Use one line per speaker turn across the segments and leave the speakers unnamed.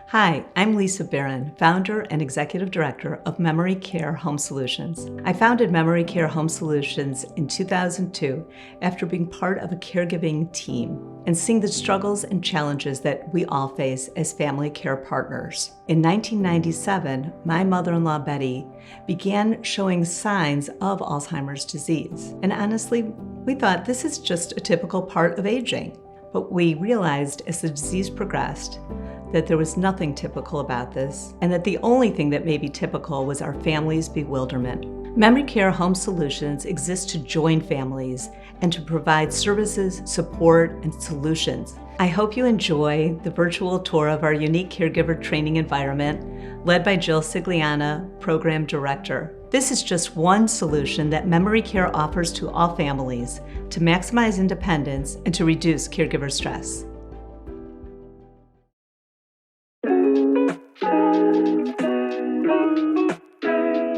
Hi, I'm Lisa Barron, founder and executive director of Memory Care Home Solutions. I founded Memory Care Home Solutions in 2002 after being part of a caregiving team and seeing the struggles and challenges that we all face as family care partners. In 1997, my mother-in-law Betty began showing signs of Alzheimer's disease. And honestly, we thought this is just a typical part of aging. But we realized as the disease progressed that there was nothing typical about this, and that the only thing that may be typical was our family's bewilderment. Memory Care Home Solutions exists to join families and to provide services, support, and solutions. I hope you enjoy the virtual tour of our unique caregiver training environment, led by Jill Sigliana, Program Director. This is just one solution that Memory Care offers to all families to maximize independence and to reduce caregiver stress.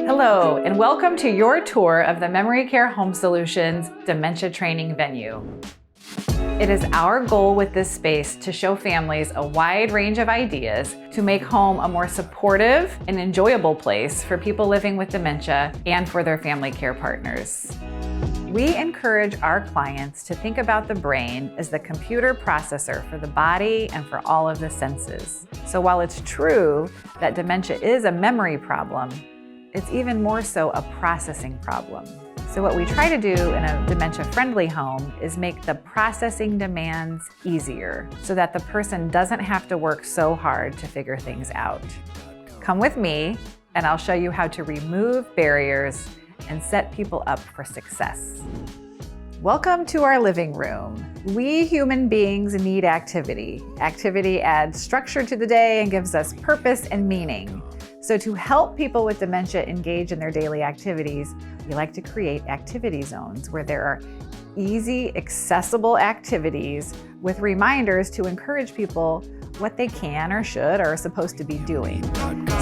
Hello, and welcome to your tour of the Memory Care Home Solutions Dementia Training Venue. It is our goal with this space to show families a wide range of ideas to make home a more supportive and enjoyable place for people living with dementia and for their family care partners. We encourage our clients to think about the brain as the computer processor for the body and for all of the senses. So while it's true that dementia is a memory problem, it's even more so a processing problem. So what we try to do in a dementia-friendly home is make the processing demands easier so that the person doesn't have to work so hard to figure things out. Come with me and I'll show you how to remove barriers and set people up for success. Welcome to our living room. We human beings need activity. Activity adds structure to the day and gives us purpose and meaning. So to help people with dementia engage in their daily activities, we like to create activity zones where there are easy, accessible activities with reminders to encourage people what they can or should or are supposed to be doing.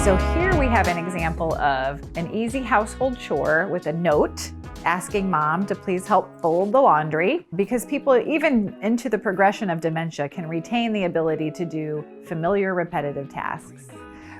So here we have an example of an easy household chore with a note asking mom to please help fold the laundry, because people, even into the progression of dementia, can retain the ability to do familiar, repetitive tasks.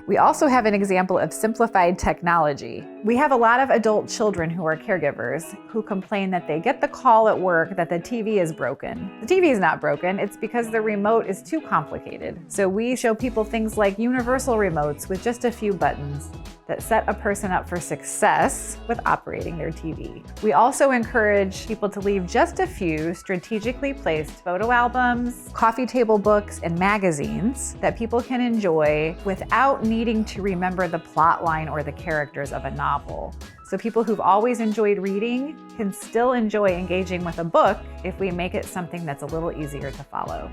We also have an example of simplified technology. We have a lot of adult children who are caregivers who complain that they get the call at work that the TV is broken. The TV is not broken, it's because the remote is too complicated. So we show people things like universal remotes with just a few buttons that set a person up for success with operating their TV. We also encourage people to leave just a few strategically placed photo albums, coffee table books, and magazines that people can enjoy without needing to remember the plot line or the characters of a novel. So people who've always enjoyed reading can still enjoy engaging with a book if we make it something that's a little easier to follow.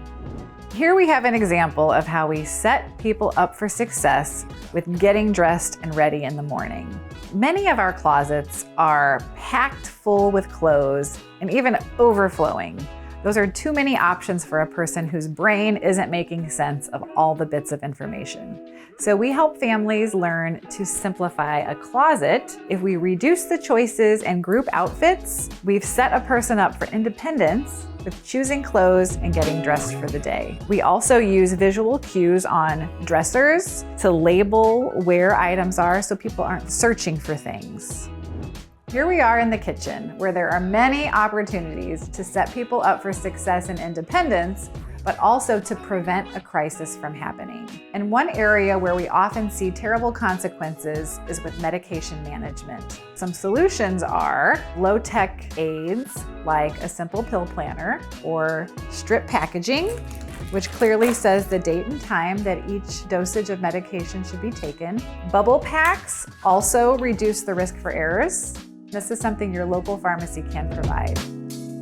Here we have an example of how we set people up for success with getting dressed and ready in the morning. Many of our closets are packed full with clothes and even overflowing. Those are too many options for a person whose brain isn't making sense of all the bits of information. So we help families learn to simplify a closet. If we reduce the choices and group outfits, we've set a person up for independence with choosing clothes and getting dressed for the day. We also use visual cues on dressers to label where items are so people aren't searching for things. Here we are in the kitchen, where there are many opportunities to set people up for success and independence, but also to prevent a crisis from happening. And one area where we often see terrible consequences is with medication management. Some solutions are low-tech aids like a simple pill planner or strip packaging, which clearly says the date and time that each dosage of medication should be taken. Bubble packs also reduce the risk for errors. This is something your local pharmacy can provide.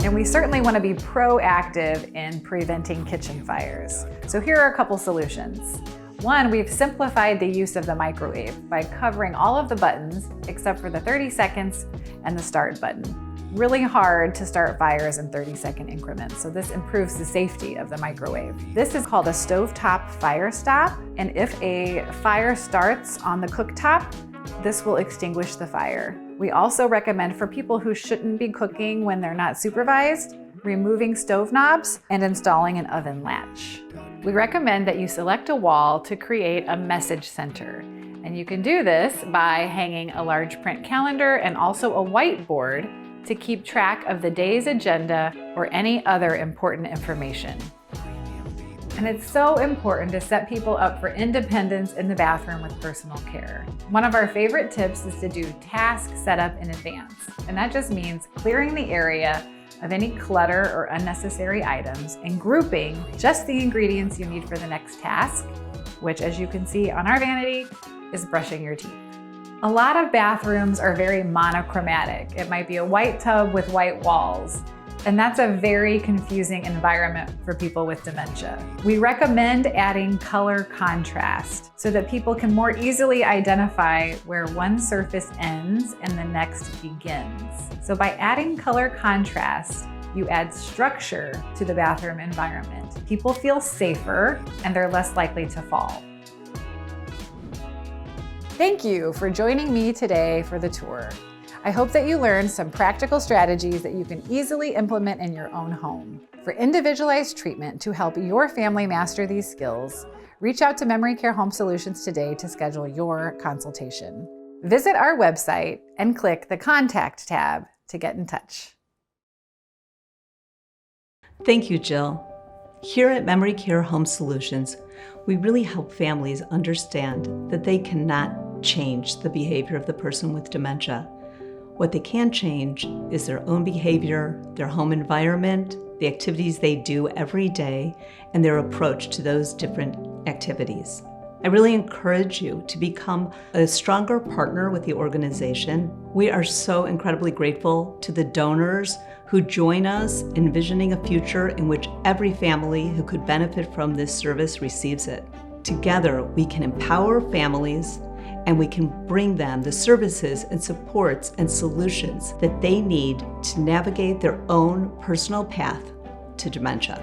And we certainly want to be proactive in preventing kitchen fires. So here are a couple solutions. One, we've simplified the use of the microwave by covering all of the buttons except for the 30 seconds and the start button. Really hard to start fires in 30-second increments, so this improves the safety of the microwave. This is called a stovetop fire stop, and if a fire starts on the cooktop, this will extinguish the fire. We also recommend for people who shouldn't be cooking when they're not supervised, removing stove knobs and installing an oven latch. We recommend that you select a wall to create a message center. And you can do this by hanging a large print calendar and also a whiteboard to keep track of the day's agenda or any other important information. And it's so important to set people up for independence in the bathroom with personal care. One of our favorite tips is to do task setup in advance. And that just means clearing the area of any clutter or unnecessary items and grouping just the ingredients you need for the next task, which, as you can see on our vanity, is brushing your teeth. A lot of bathrooms are very monochromatic. It might be a white tub with white walls, and that's a very confusing environment for people with dementia. We recommend adding color contrast so that people can more easily identify where one surface ends and the next begins. So by adding color contrast, you add structure to the bathroom environment. People feel safer and they're less likely to fall. Thank you for joining me today for the tour. I hope that you learned some practical strategies that you can easily implement in your own home. For individualized treatment to help your family master these skills, reach out to Memory Care Home Solutions today to schedule your consultation. Visit our website and click the Contact tab to get in touch.
Thank you, Jill. Here at Memory Care Home Solutions, we really help families understand that they cannot change the behavior of the person with dementia. What they can change is their own behavior, their home environment, the activities they do every day, and their approach to those different activities. I really encourage you to become a stronger partner with the organization. We are so incredibly grateful to the donors who join us in envisioning a future in which every family who could benefit from this service receives it. Together, we can empower families and we can bring them the services and supports and solutions that they need to navigate their own personal path to dementia.